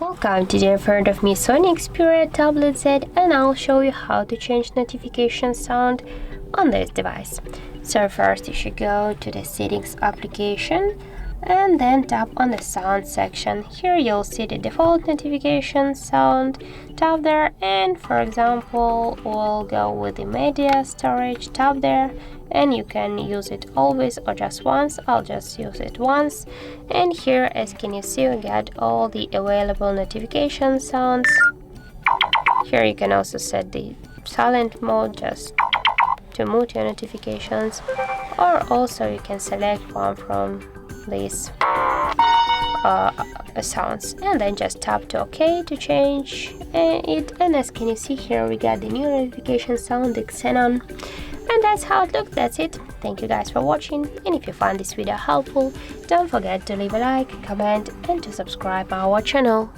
Welcome, today in front of me Sony Xperia Tablet Z, and I'll show you how to change notification sound on this device. So first you should go to the settings application and then tap on the sound section. Here you'll see the default notification sound. Tap there, and for example we'll go with the media storage. Tap there, and you can use it always or just once. I'll just use it once. And here, as can you see, we get all the available notification sounds. Here you can also set the silent mode just to mute your notifications, or also you can select one from these sounds and then just tap to OK to change it. And as can you see here, we got the new notification sound, the Xenon. And that's how it looks. That's it. Thank you guys for watching, and if you found this video helpful, don't forget to leave a like, comment and to subscribe our channel.